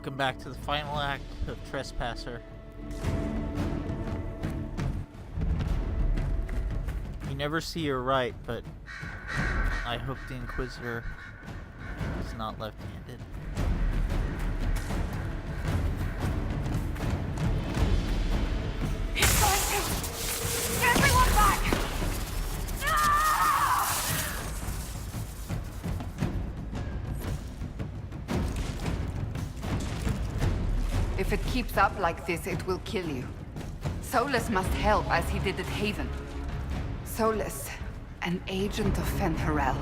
Welcome back to the final act of Trespasser. You never see your right, but I hope the Inquisitor is not left-handed. He's going to! Get everyone back! If it keeps up like this, it will kill you. Solas must help, as he did at Haven. Solas, an agent of Fen'Harel.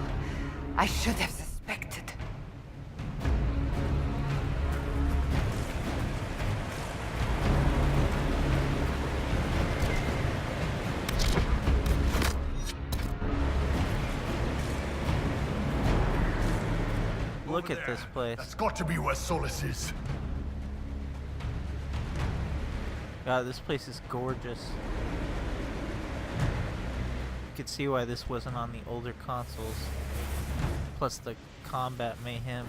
I should have suspected. Look at this place. That's got to be where Solas is. God, this place is gorgeous. You can see why this wasn't on the older consoles. Plus the combat mayhem.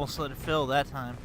almost let it fill that time.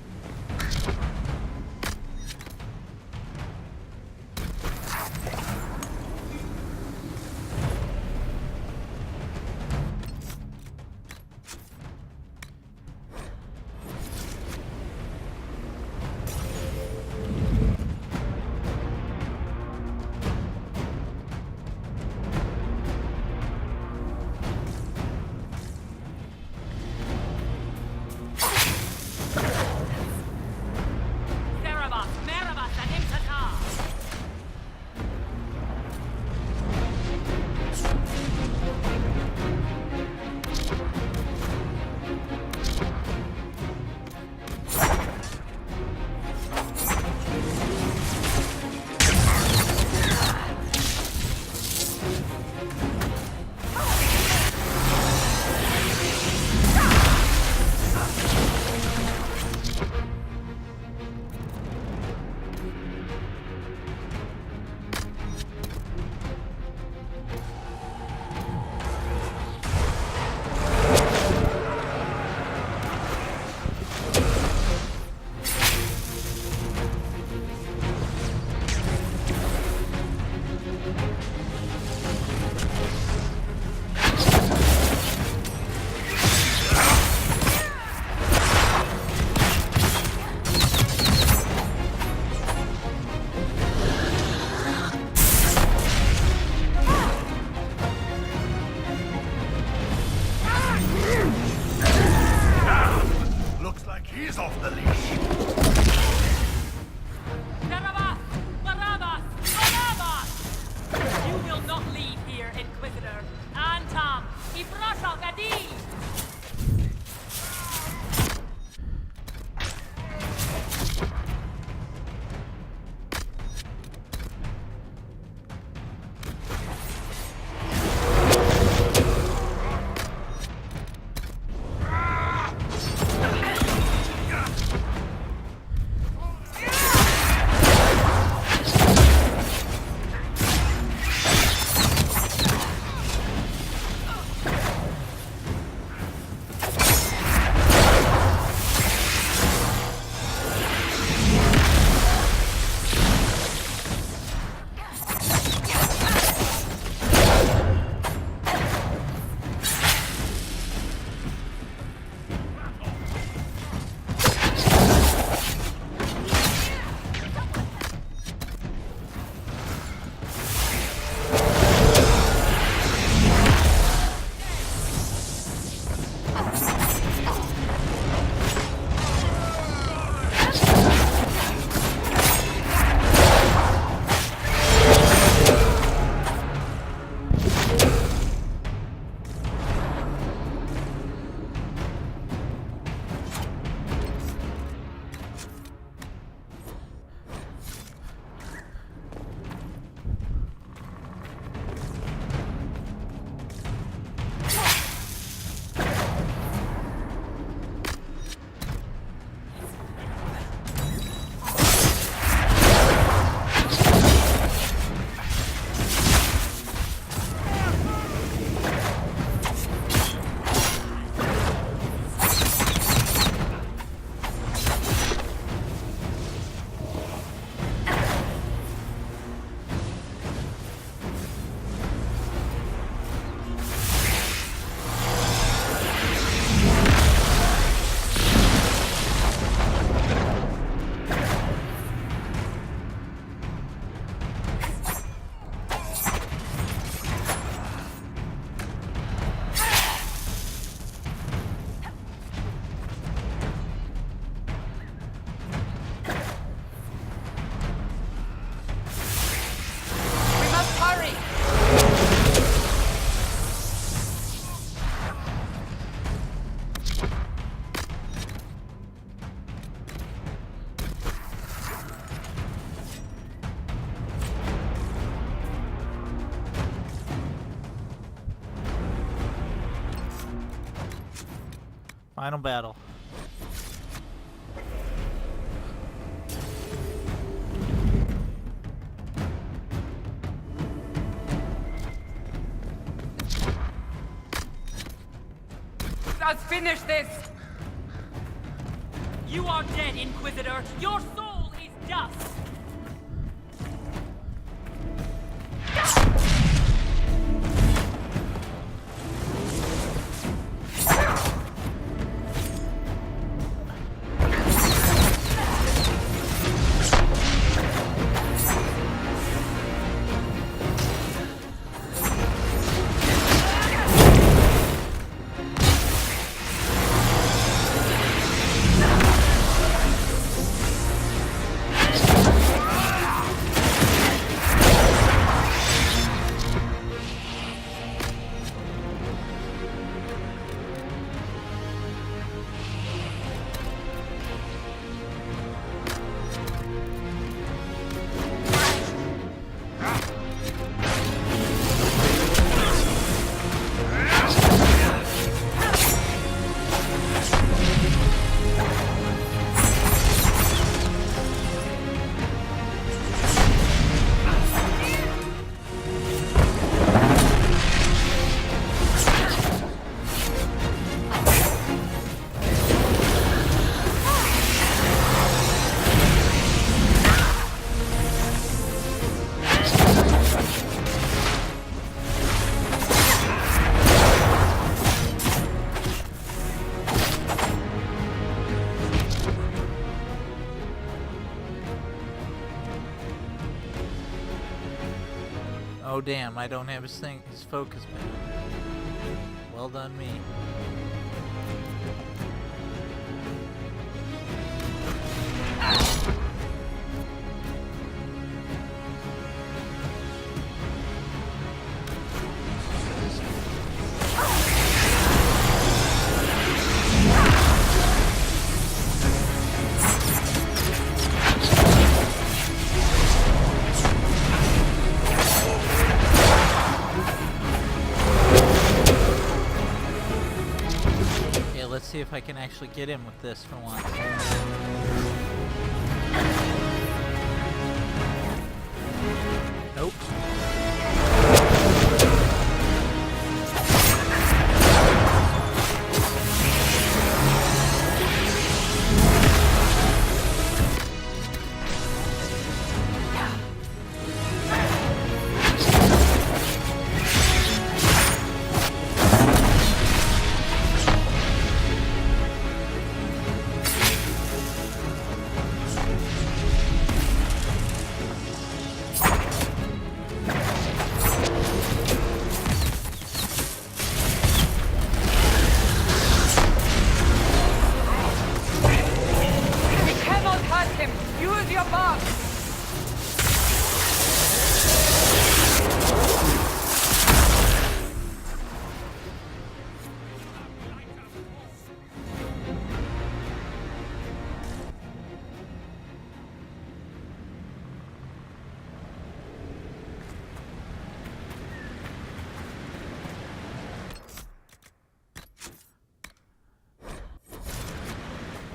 Final battle. Let's finish this! You are dead, Inquisitor! Your soul is dust! Oh damn, I don't have his focus back. Well done me. Let's see if I can actually get him with this for once. Nope.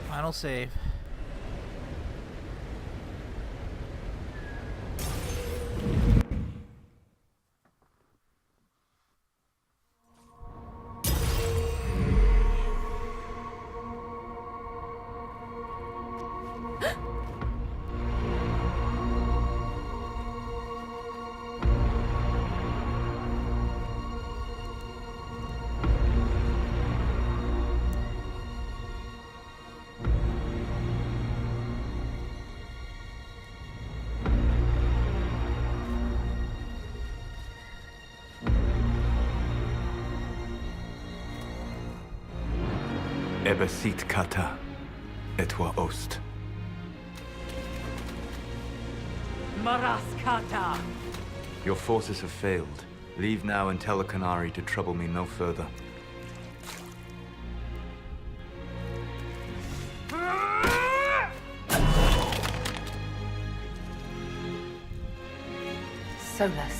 Final save. Ebesit kata, etwa ost. Maraskata! Your forces have failed. Leave now and tell the Canary to trouble me no further. Solas.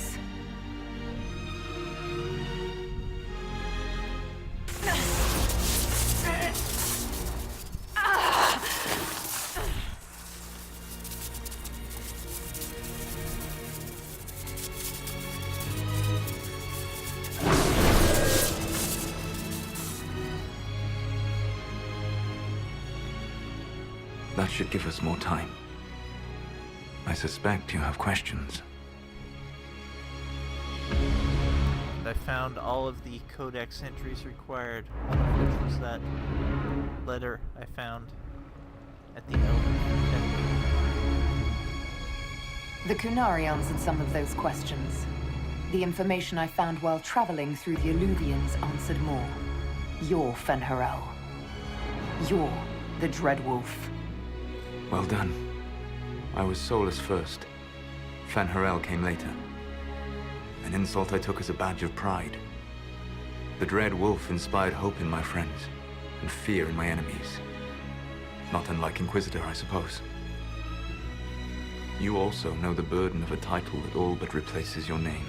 should give us more time. I suspect you have questions. And I found all of the codex entries required, one of which was that letter I found at the Elven Academy. The Kunari answered some of those questions. The information I found while traveling through the Illuvians answered more. You're Fen'Harel. You're the Dreadwolf. Well done. I was Solas first. Fen'Harel came later. An insult I took as a badge of pride. The Dread Wolf inspired hope in my friends, and fear in my enemies. Not unlike Inquisitor, I suppose. You also know the burden of a title that all but replaces your name.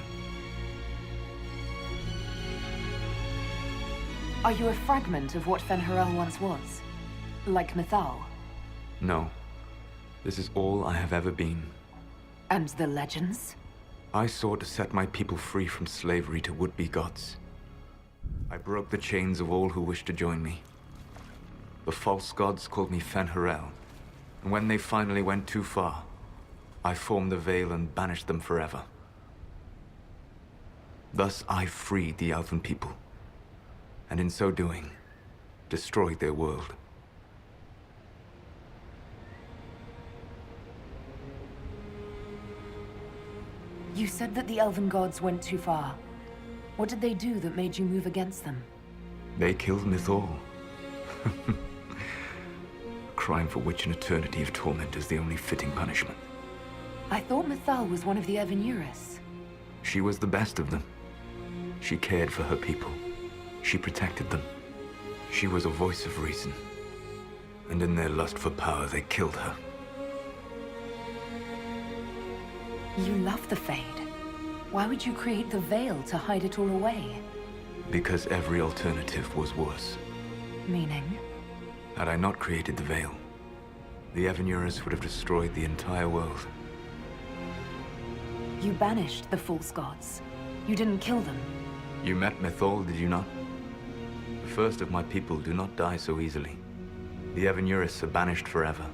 Are you a fragment of what Fen'Harel once was? Like Mythal? No. This is all I have ever been. And the legends? I sought to set my people free from slavery to would-be gods. I broke the chains of all who wished to join me. The false gods called me Fen'Harel, and when they finally went too far, I formed the Veil and banished them forever. Thus I freed the Elven people, and in so doing, destroyed their world. You said that the Elven gods went too far. What did they do that made you move against them? They killed Mythal. Crime for which an eternity of torment is the only fitting punishment. I thought Mythal was one of the Evanuris. She was the best of them. She cared for her people. She protected them. She was a voice of reason. And in their lust for power, they killed her. You love the Fade. Why would you create the Veil to hide it all away? Because every alternative was worse. Meaning? Had I not created the Veil, the Evanuris would have destroyed the entire world. You banished the false gods. You didn't kill them. You met Mythal, did you not? The first of my people do not die so easily. The Evanuris are banished forever,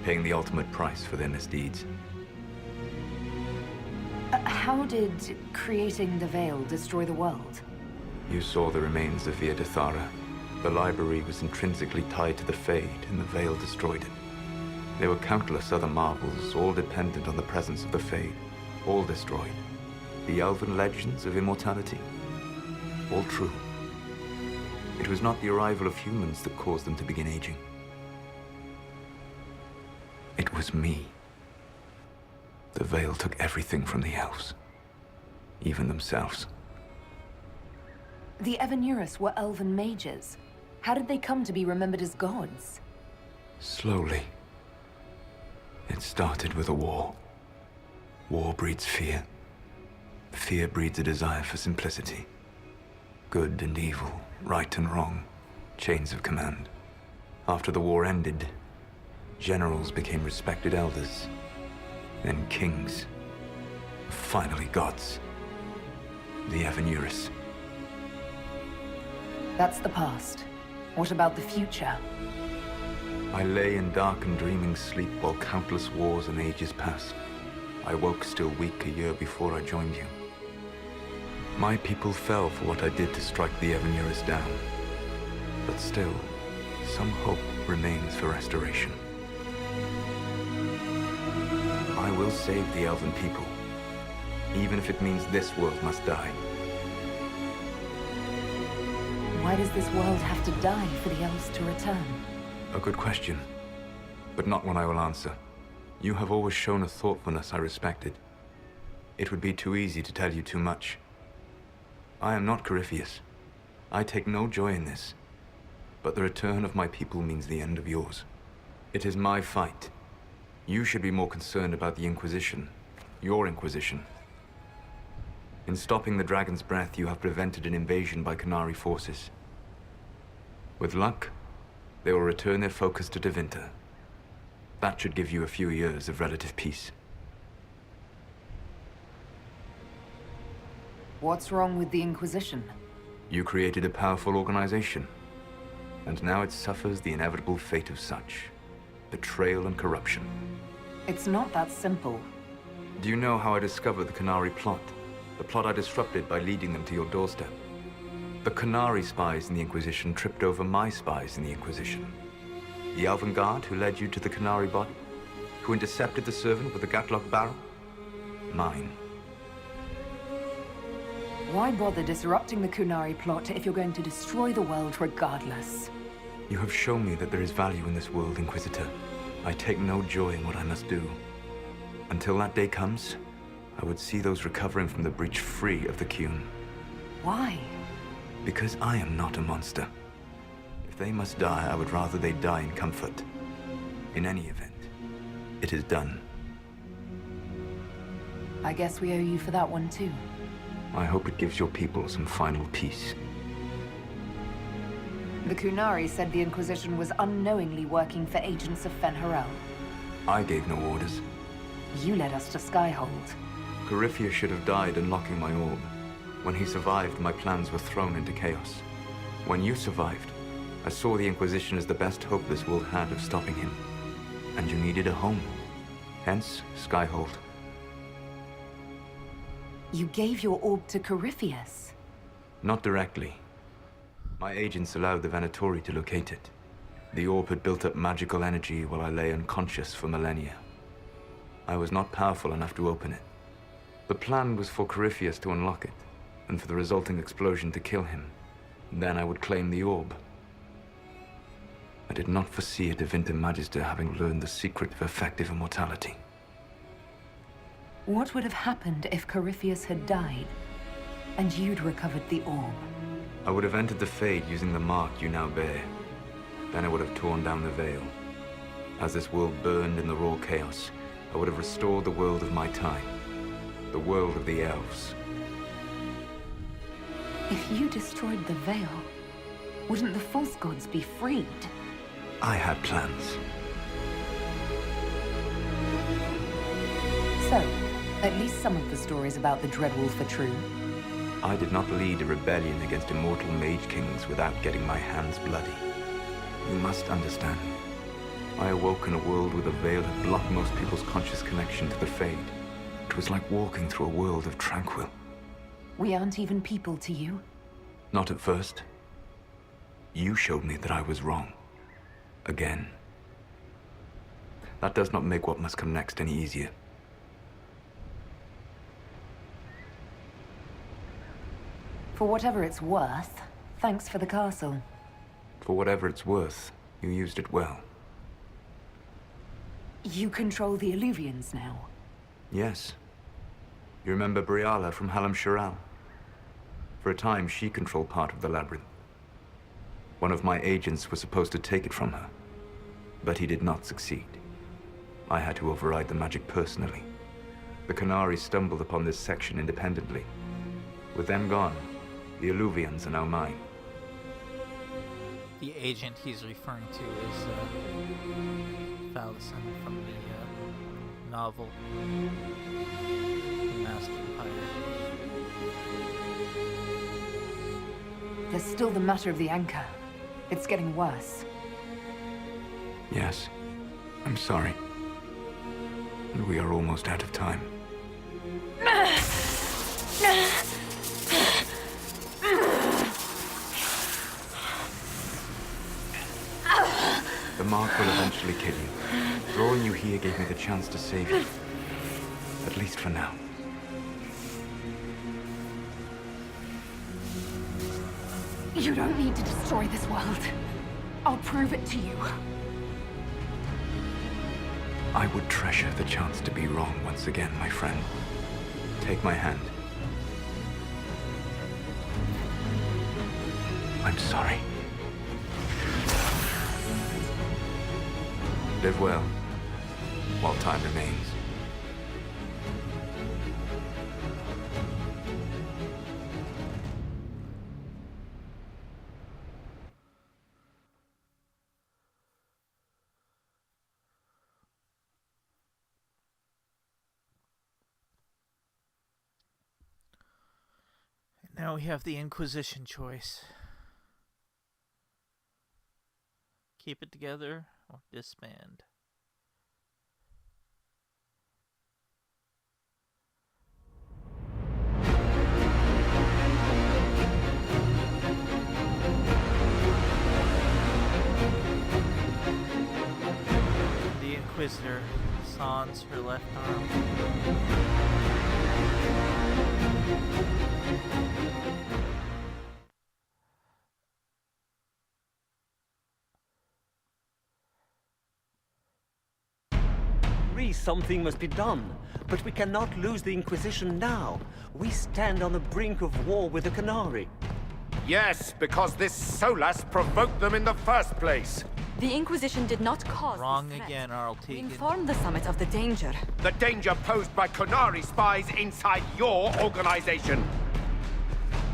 paying the ultimate price for their misdeeds. How did creating the Veil destroy the world? You saw the remains of Via Dethara. The library was intrinsically tied to the Fade, and the Veil destroyed it. There were countless other marvels, all dependent on the presence of the Fade, all destroyed. The elven legends of immortality, all true. It was not the arrival of humans that caused them to begin aging. It was me. The Veil took everything from the elves, even themselves. The Evanuris were elven mages. How did they come to be remembered as gods? Slowly. It started with a war. War breeds fear. Fear breeds a desire for simplicity. Good and evil, right and wrong, chains of command. After the war ended, generals became respected elders, then kings, finally gods. The Evanuris. That's the past. What about the future? I lay in dark and dreaming sleep while countless wars and ages passed. I woke still weak a year before I joined you. My people fell for what I did to strike the Evanuris down. But still, some hope remains for restoration. I will save the Elven people, even if it means this world must die. Why does this world have to die for the elves to return? A good question, but not one I will answer. You have always shown a thoughtfulness I respected. It would be too easy to tell you too much. I am not Corypheus. I take no joy in this. But the return of my people means the end of yours. It is my fight. You should be more concerned about the Inquisition. Your Inquisition. In stopping the Dragon's Breath, you have prevented an invasion by Kunari forces. With luck, they will return their focus to Tevinter. That should give you a few years of relative peace. What's wrong with the Inquisition? You created a powerful organization, and now it suffers the inevitable fate of such. betrayal, and corruption. It's not that simple. Do you know how I discovered the Canary plot? The plot I disrupted by leading them to your doorstep. The Canary spies in the Inquisition tripped over my spies in the Inquisition. The Elven Guard who led you to the Canary body? Who intercepted the servant with the Gatlock barrel? Mine. Why bother disrupting the Kunari plot if you're going to destroy the world regardless? You have shown me that there is value in this world, Inquisitor. I take no joy in what I must do. Until that day comes, I would see those recovering from the breach free of the Qun. Why? Because I am not a monster. If they must die, I would rather they die in comfort. In any event, it is done. I guess we owe you for that one too. I hope it gives your people some final peace. The Kunari said the Inquisition was unknowingly working for agents of Fen'Harel. I gave no orders. You led us to Skyhold. Corypheus should have died unlocking my orb. When he survived, my plans were thrown into chaos. When you survived, I saw the Inquisition as the best hope this world had of stopping him. And you needed a home. Hence, Skyhold. You gave your orb to Corypheus? Not directly. My agents allowed the Venatori to locate it. The orb had built up magical energy while I lay unconscious for millennia. I was not powerful enough to open it. The plan was for Corypheus to unlock it, and for the resulting explosion to kill him. Then I would claim the orb. I did not foresee a Divinity Magister having learned the secret of effective immortality. What would have happened if Corypheus had died, and you'd recovered the orb? I would have entered the Fade using the mark you now bear. Then I would have torn down the veil. As this world burned in the raw chaos, I would have restored the world of my time. The world of the elves. If you destroyed the veil, wouldn't the false gods be freed? I had plans. So, at least some of the stories about the Dreadwolf are true. I did not lead a rebellion against immortal mage kings without getting my hands bloody. You must understand. I awoke in a world where the veil had blocked most people's conscious connection to the Fade. It was like walking through a world of tranquil. We aren't even people to you. Not at first. You showed me that I was wrong. Again. That does not make what must come next any easier. For whatever it's worth, thanks for the castle. For whatever it's worth, you used it well. You control the Illuvians now. Yes. You remember Briala from Hallam Shiral? For a time, she controlled part of the labyrinth. One of my agents was supposed to take it from her, but he did not succeed. I had to override the magic personally. The Canary stumbled upon this section independently. With them gone, the Illuvians are now mine. The agent he's referring to is Falison from the novel The Masked Empire. There's still the matter of the anchor. It's getting worse. Yes, I'm sorry. And we are almost out of time. The mark will eventually kill you. Drawing you here gave me the chance to save you. At least for now. You don't need to destroy this world. I'll prove it to you. I would treasure the chance to be wrong once again, my friend. Take my hand. I'm sorry. Live well, while time remains. Now we have the Inquisition choice. Keep it together or disband. Inquisitor sans her left arm. Something must be done, but we cannot lose the Inquisition now. We stand on the brink of war with the Canary. Yes, because this Solas provoked them in the first place. The Inquisition did not cause Wrong this threat. again, Arl We Tegan. informed the Summit of the danger. The danger posed by Canary spies inside your organization.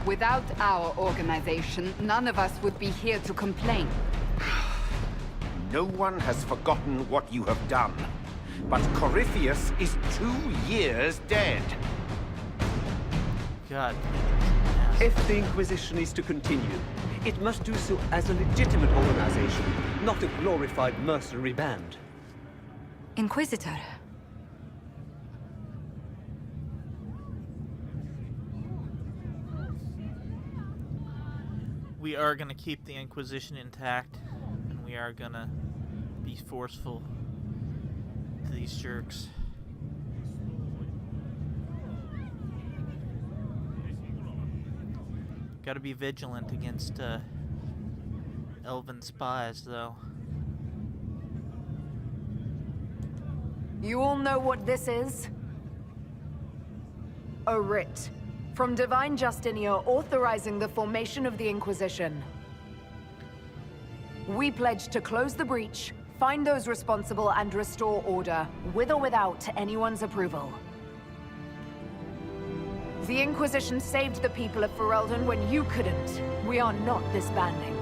Without our organization, none of us would be here to complain. No one has forgotten what you have done. But Corypheus is 2 years dead. God. If the Inquisition is to continue, it must do so as a legitimate organization, not a glorified mercenary band. Inquisitor. We are gonna keep the Inquisition intact, and we are gonna be forceful to these jerks. Gotta be vigilant against elven spies, though. You all know what this is? A writ from Divine Justinia authorizing the formation of the Inquisition. We pledge to close the breach, find those responsible, and restore order, with or without anyone's approval. The Inquisition saved the people of Ferelden when you couldn't. We are not disbanding.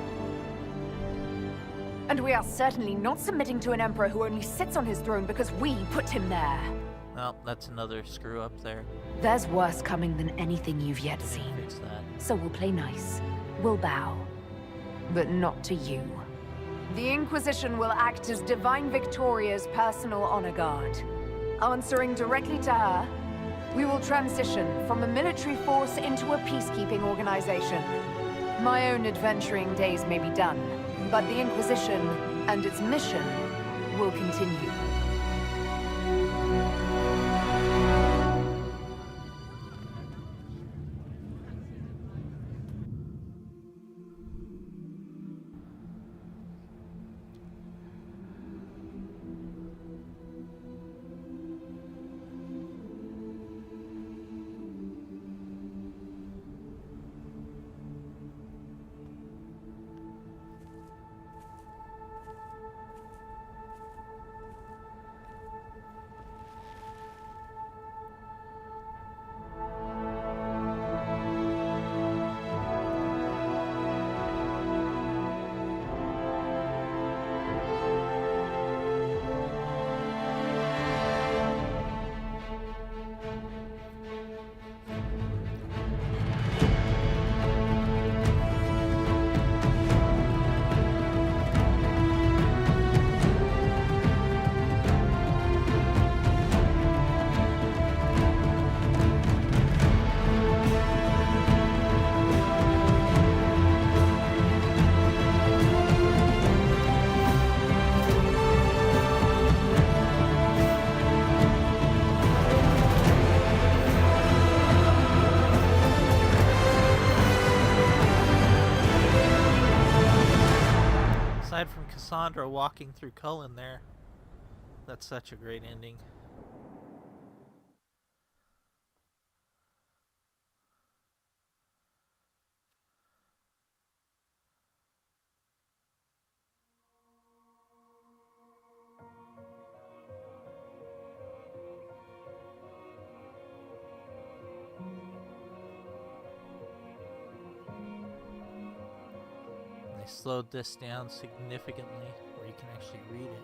And we are certainly not submitting to an emperor who only sits on his throne because we put him there. Well, that's another screw up there. There's worse coming than anything you've yet seen. Fix that. So we'll play nice. We'll bow. But not to you. The Inquisition will act as Divine Victoria's personal honor guard. Answering directly to her, we will transition from a military force into a peacekeeping organization. My own adventuring days may be done, but the Inquisition and its mission will continue. Aside from Cassandra walking through Cullen there, that's such a great ending. They slowed this down significantly where you can actually read it.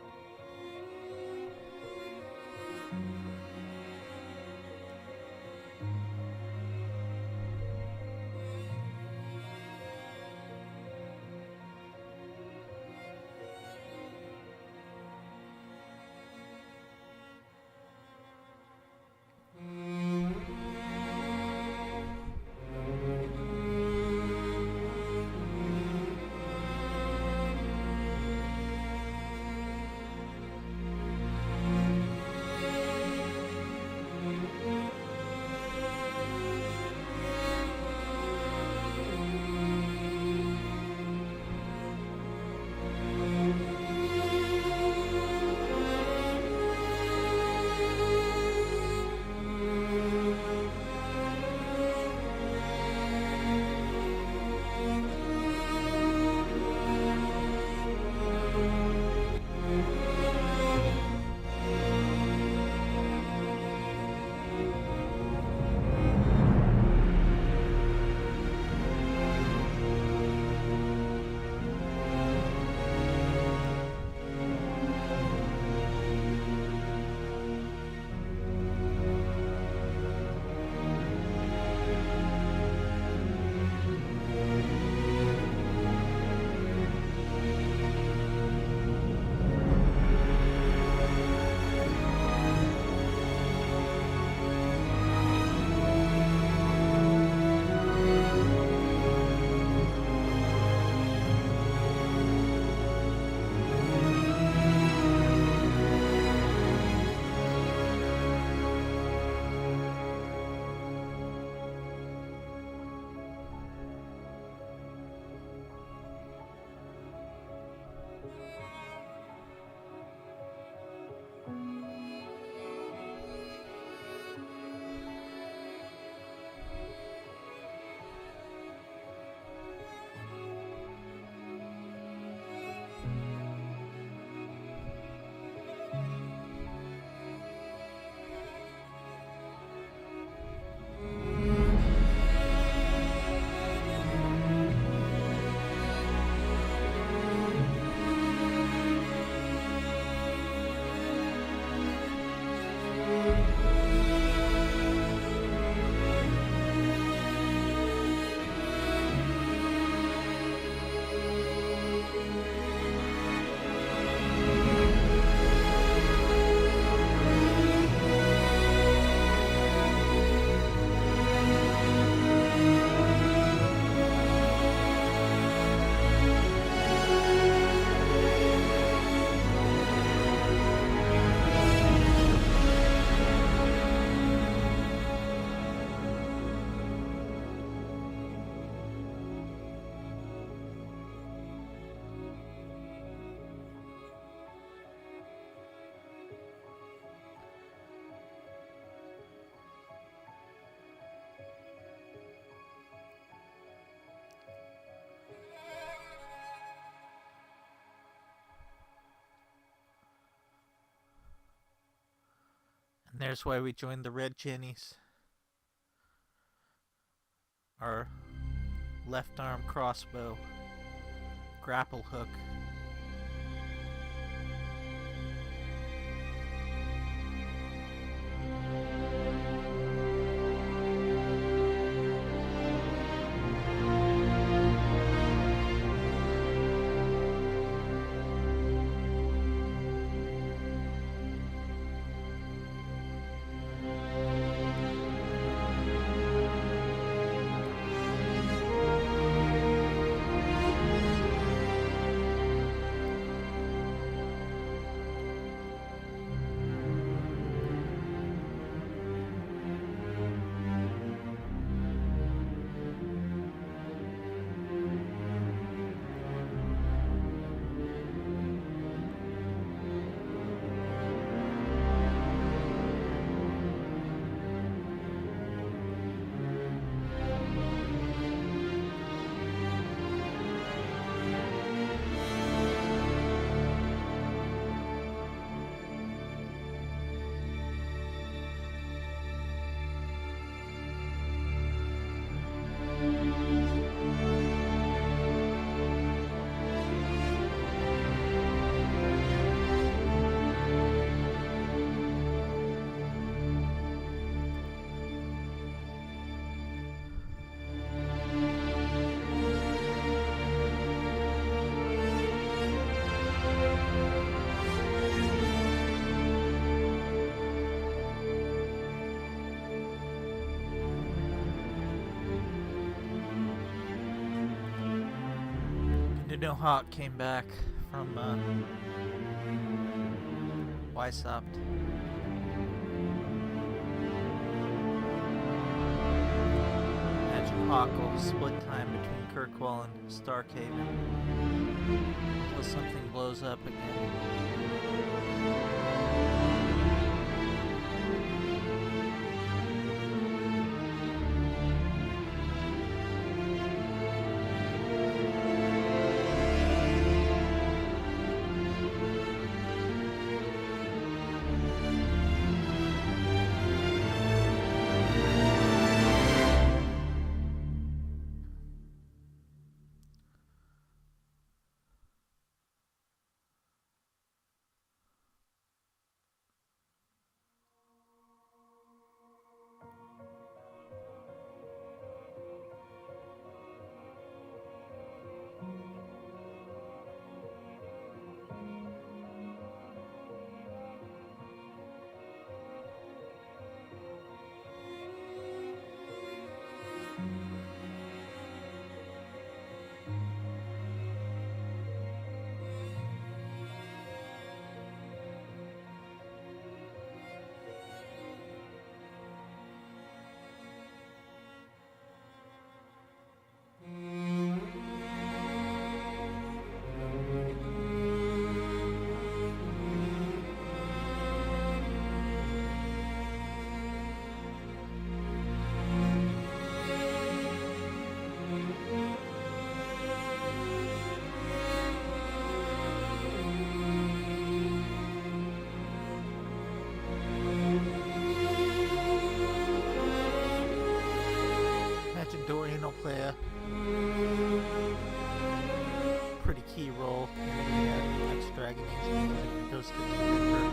there's why we joined the Red Jennies. Our left arm crossbow, grapple hook. No Hawk came back from Weishaupt. Imagine Hawk will split time between Kirkwall and Starkhaven until something blows up again. Play a pretty key role in the next Dragon Age game if it goes to the future,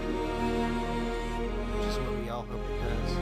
which is what we all hope it does.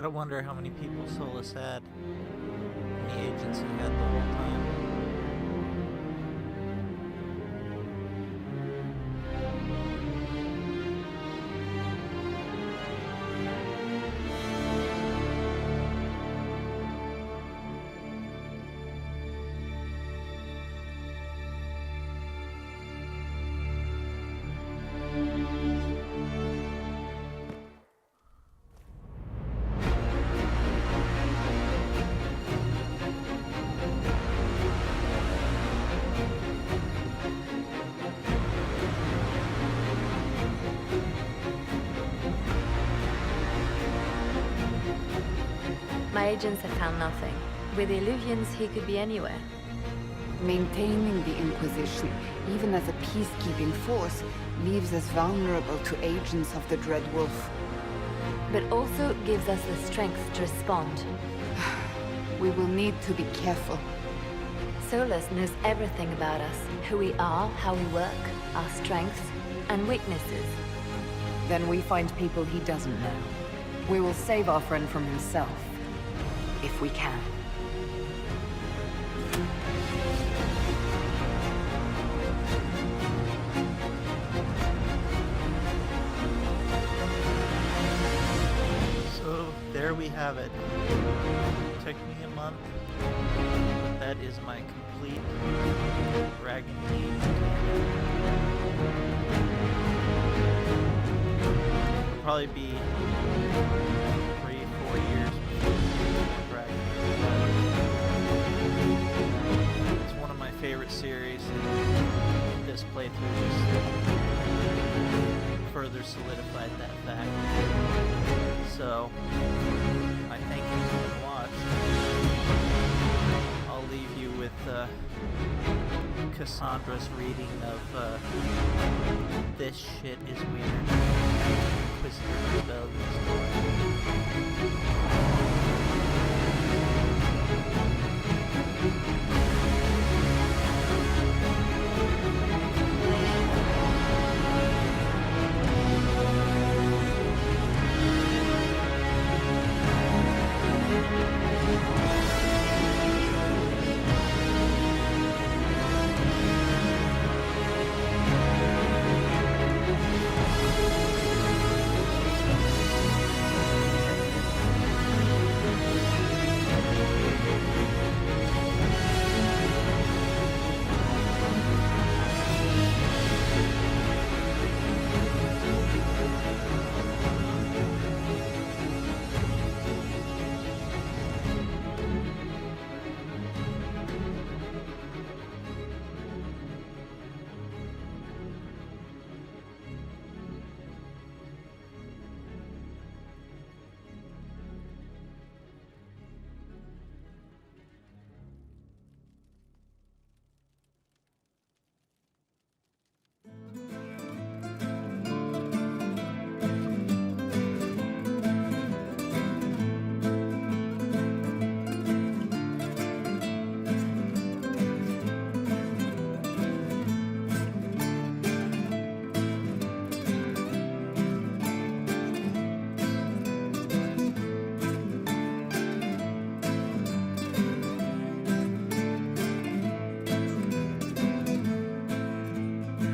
Gotta wonder how many people Solas had. How many agents he had the whole time. My agents have found nothing. With the Illuvians, he could be anywhere. Maintaining the Inquisition, even as a peacekeeping force, leaves us vulnerable to agents of the Dread Wolf. But also gives us the strength to respond. We will need to be careful. Solas knows everything about us. Who we are, how we work, our strengths and weaknesses. Then we find people he doesn't know. We will save our friend from himself. If we can. So there we have it. Took me a month, but that is my complete Dragon Age. It'll probably be 3-4 years before Dragon Age. It's one of my favorite series, and this playthrough just further solidified that fact. So, I thank you for watching. I'll leave you with Cassandra's reading of This Shit Is Weird. Inquisitor Rebellion story.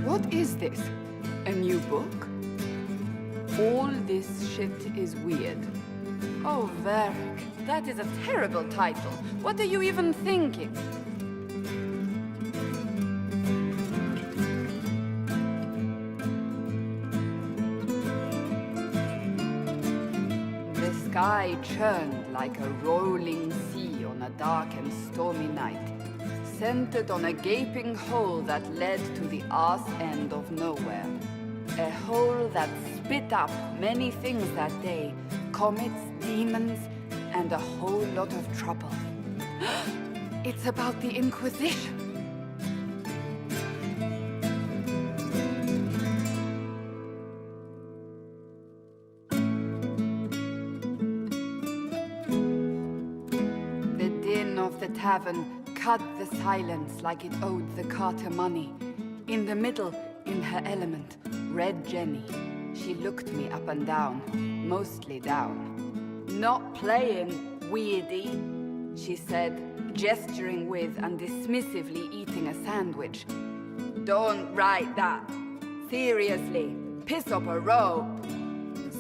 What is this? A new book? All this shit is weird. Oh, Varric, that is a terrible title. What are you even thinking? The sky churned like a rolling sea on a dark and stormy night, centered on a gaping hole that led to the arse end of nowhere. A hole that spit up many things that day, comets, demons, and a whole lot of trouble. It's about the Inquisition. The din of the tavern cut the silence like it owed the carter money. In the middle, in her element, Red Jenny. She looked me up and down, mostly down. Not playing, weirdy, she said, gesturing with and dismissively eating a sandwich. Don't write that. Seriously, piss up a rope.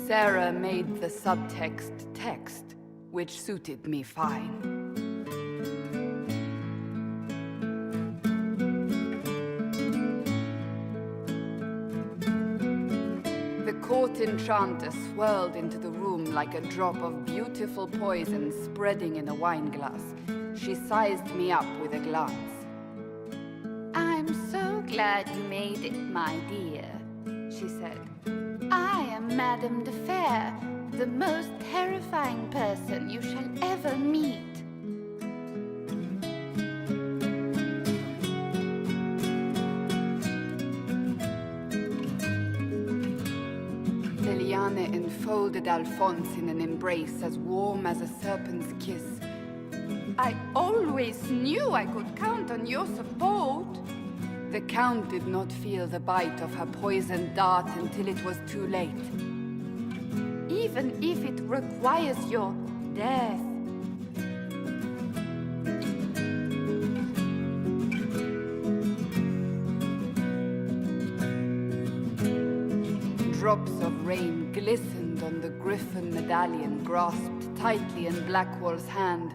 Sarah made the subtext text, which suited me fine. The court enchanter swirled into the room like a drop of beautiful poison spreading in a wineglass. She sized me up with a glance. I'm so glad you made it, my dear, she said. I am Madame de Fer, the most terrifying person you shall ever meet. Liliane enfolded Alphonse in an embrace as warm as a serpent's kiss. I always knew I could count on your support. The Count did not feel the bite of her poisoned dart until it was too late. Even if it requires your death. Drops of rain glistened on the griffin medallion grasped tightly in Blackwall's hand.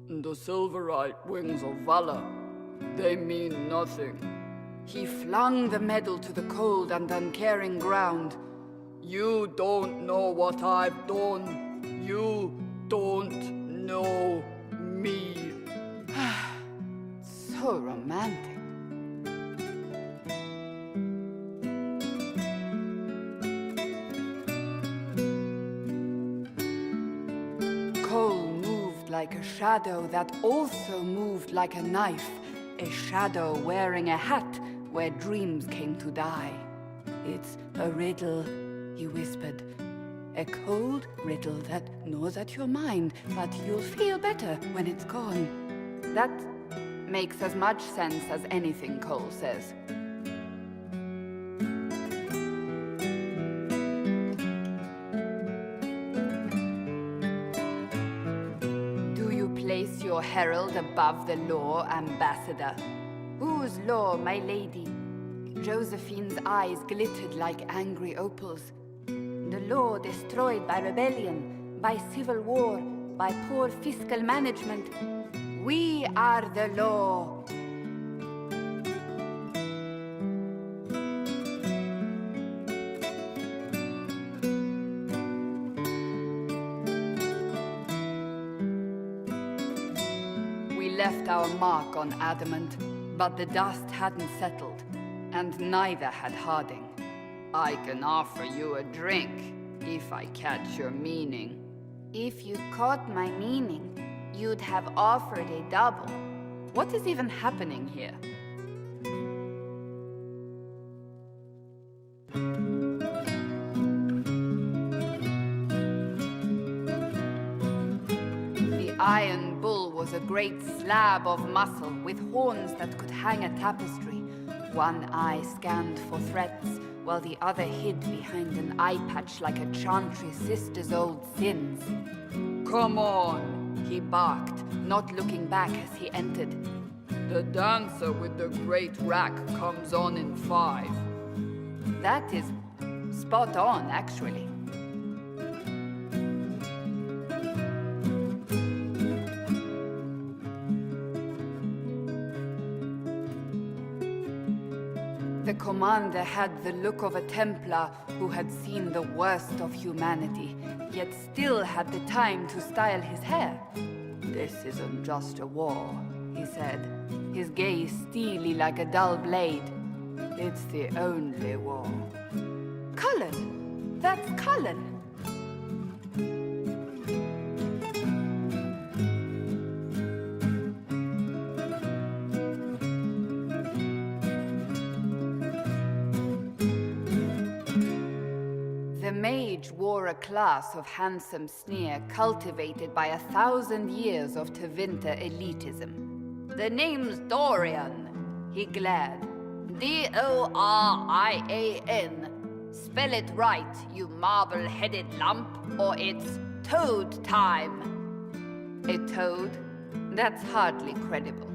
The silverite wings of valor, they mean nothing. He flung the medal to the cold and uncaring ground. You don't know what I've done. You don't know me. So romantic. Cole moved like a shadow that also moved like a knife. A shadow wearing a hat where dreams came to die. It's a riddle, he whispered. A cold riddle that gnaws at your mind, but you'll feel better when it's gone. That makes as much sense as anything Cole says. Do you place your herald above the law, Ambassador? Whose law, my lady? Josephine's eyes glittered like angry opals. The law destroyed by rebellion, by civil war, by poor fiscal management. We are the law. We left our mark on adamant, but the dust hadn't settled, and neither had Harding. I can offer you a drink, if I catch your meaning. If you caught my meaning, you'd have offered a double. What is even happening here? The Iron Bull was a great slab of muscle with horns that could hang a tapestry. One eye scanned for threats, while the other hid behind an eye patch like a chantry sister's old sins. Come on, he barked, not looking back as he entered. The dancer with the great rack comes on in 5. That is spot on, actually. The commander had the look of a Templar who had seen the worst of humanity, yet still had the time to style his hair. This isn't just a war, he said, his gaze steely like a dull blade. It's the only war. Cullen! That's Cullen! The mage wore a class of handsome sneer cultivated by 1,000 years of Tevinter elitism. The name's Dorian, he glared. D-O-R-I-A-N. Spell it right, you marble-headed lump, or it's Toad time. A toad? That's hardly credible.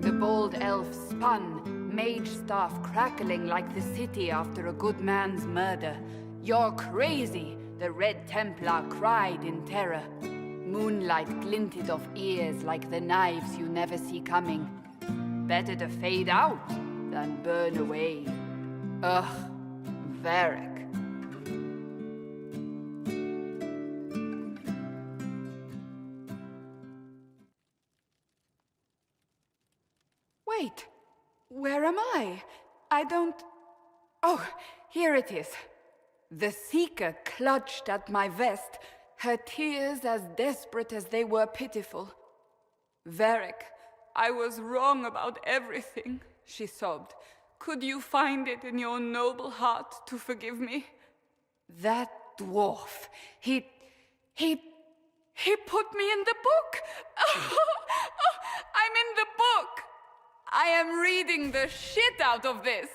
The bold elf spun, mage staff crackling like the city after a good man's murder. You're crazy, the Red Templar cried in terror. Moonlight glinted off ears like the knives you never see coming. Better to fade out than burn away. Ugh, Varric. Wait, where am I? I don't... Oh, here it is. The Seeker clutched at my vest, her tears as desperate as they were pitiful. Varric, I was wrong about everything, she sobbed. Could you find it in your noble heart to forgive me? That dwarf, he put me in the book! I'm in the book! I am reading the shit out of this!